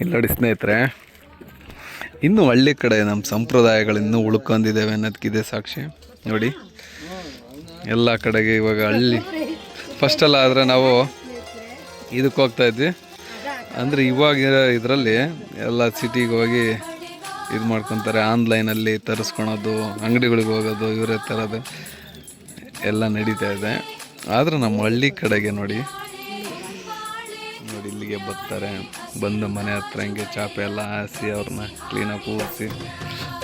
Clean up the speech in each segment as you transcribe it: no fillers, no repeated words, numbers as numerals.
ಇಲ್ಲಿ ನೋಡಿ ಸ್ನೇಹಿತರೆ, ಇನ್ನು ಹಳ್ಳಿ ಕಡೆ ನಮ್ಮ ಸಂಪ್ರದಾಯಗಳು ಇನ್ನೂ ಉಳ್ಕೊಂಡಿದ್ದೇವೆ ಅನ್ನೋದಕ್ಕಿದೆ ಸಾಕ್ಷಿ. ನೋಡಿ ಎಲ್ಲ ಕಡೆಗೆ ಇವಾಗ ಹಳ್ಳಿ ಫಸ್ಟೆಲ್ಲ ಆದರೆ ನಾವು ಇದಕ್ಕೆ ಹೋಗ್ತಾಯಿದ್ವಿ. ಅಂದರೆ ಇವಾಗ ಇದರಲ್ಲಿ ಎಲ್ಲ ಸಿಟಿಗೆ ಹೋಗಿ ಇದು ಮಾಡ್ಕೊತಾರೆ, ಆನ್ಲೈನಲ್ಲಿ ತರಿಸ್ಕೊಳೋದು, ಅಂಗಡಿಗಳಿಗೆ ಹೋಗೋದು, ಇವರೇ ತರೋದು ಎಲ್ಲ ನಡೀತಾ ಇದೆ. ಆದರೆ ನಮ್ಮ ಹಳ್ಳಿ ಕಡೆಗೆ ನೋಡಿ ಇಲ್ಲಿಗೆ ಬರ್ತಾರೆ, ಬಂದು ಮನೆ ಹತ್ರ ಹಿಂಗೆ ಚಾಪೆ ಎಲ್ಲ ಹಾಸಿ ಅವ್ರನ್ನ ಕ್ಲೀನಾಗಿ ಕೂರಿಸಿ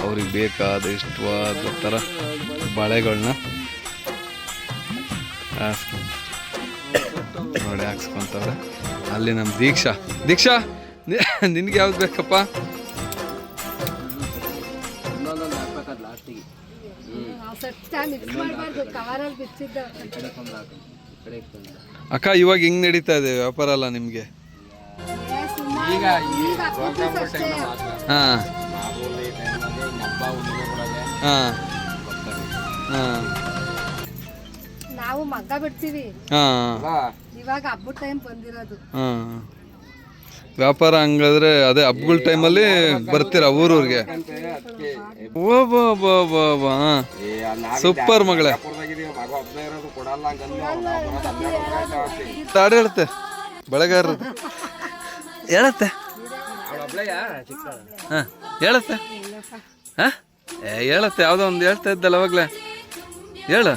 ಅವ್ರಿಗೆ ಬೇಕಾದ ಇಷ್ಟವಾದ ಥರ ಬಳೆಗಳನ್ನ ನೋಡಿ ಹಾಕ್ಸ್ಕೊತವ್ರೆ. ಅಲ್ಲಿ ನಮ್ಮ ದೀಕ್ಷಾ ನಿನಗೆ ಯಾವ್ದು ಬೇಕಪ್ಪ? ಅಕ್ಕ ಇವಾಗ ಹೆಂಗ್ ನಡೀತಾ ಇದೆ ವ್ಯಾಪಾರ ಎಲ್ಲ ನಿಮ್ಗೆ? ನಾವು ಮಗ್ಗ ಬಿಡ್ತೀವಿ, ಇವಾಗ ಹಬ್ಬದ ಟೈಮ್ ಬಂದಿರೋದು. ವ್ಯಾಪಾರ ಹಂಗಾದ್ರೆ ಅದೇ ಹಬ್ಬಗಳ ಟೈಮಲ್ಲಿ ಬರ್ತೀರಾ ಊರೂರಿಗೆ? ಸೂಪರ್ ಮಗಳೇ, ತಾಡು ಹೇಳುತ್ತೆ ಬೆಳಗಾರದು ಹೇಳತ್ತೆ, ಹಾಂ ಹೇಳತ್ತೆ, ಹಾಂ ಹೇಳತ್ತೆ, ಯಾವುದೋ ಒಂದು ಹೇಳ್ತಾ ಇದ್ದಲ್ಲ ಅವಾಗಲೇ, ಹೇಳು.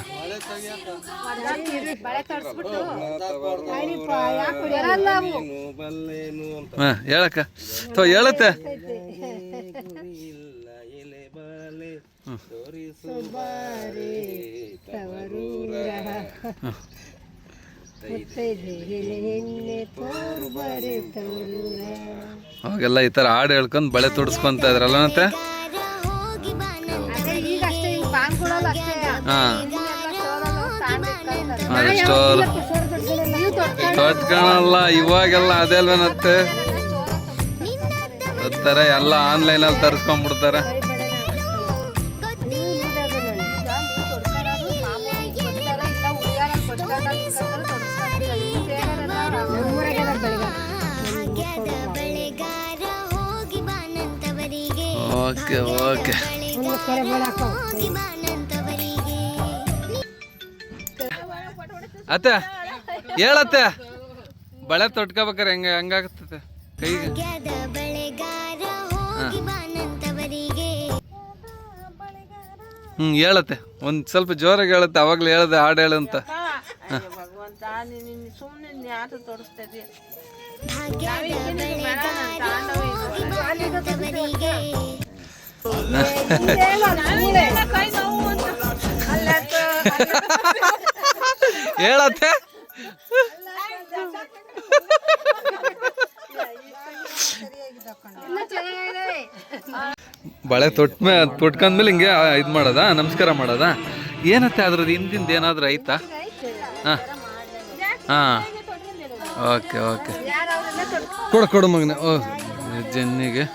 ಹಾಂ ಹೇಳಕ್ಕ, ಹೇಳತ್ತೆ. ಅವಾಗೆಲ್ಲ ಈ ಥರ ಹಾಡು ಹೇಳ್ಕೊಂಡು ಬಳೆ ತೊಡಸ್ಕೊಂತ ಇದ್ರಲ್ಲ ಮತ್ತೆ. ಹಾಂ ಸ್ಟೋರ್ ತೊಟ್ಕೊಳಲ್ಲ ಇವಾಗೆಲ್ಲ ಅದೇ ಅಲ್ವೇನತ್ತೆ, ಬರ್ತಾರೆ ಎಲ್ಲ ಆನ್ಲೈನಲ್ಲಿ ತರಿಸ್ಕೊಂಡ್ಬಿಡ್ತಾರೆ. ಓಕೆ ಓಕೆ ಅತ್ತೆ ಹೇಳತ್ತೆ, ಬಳೆ ತೊಟ್ಕೋಬೇಕಾರೆ ಹೆಂಗಾಗ್ತದೆ ಕೈಗೆ? ಹೇಳತ್ತೆ, ಒಂದು ಸ್ವಲ್ಪ ಜೋರಾಗಿ ಹೇಳತ್ತೆ, ಅವಾಗ್ಲೇ ಹೇಳ್ದೆ ಹಾಡು ಹೇಳಂತ. ಹೇಳತ್ತೆ ಬಳೆ ತೊಟ್ಕೊಂಡ್ಮೇಲೆ ಹಿಂಗೆ ಇದು ಮಾಡೋದಾ, ನಮಸ್ಕಾರ ಮಾಡೋದಾ? ಏನತ್ತೆ ಅದ್ರದ್ದು ಹಿಂದಿಂದ ಏನಾದರೂ ಐತಾ? ಹಾಂ ಹಾಂ ಓಕೆ ಓಕೆ ಕೊಡು ಮಗನೇ. ಓ ಜನ್ನಿಗೆ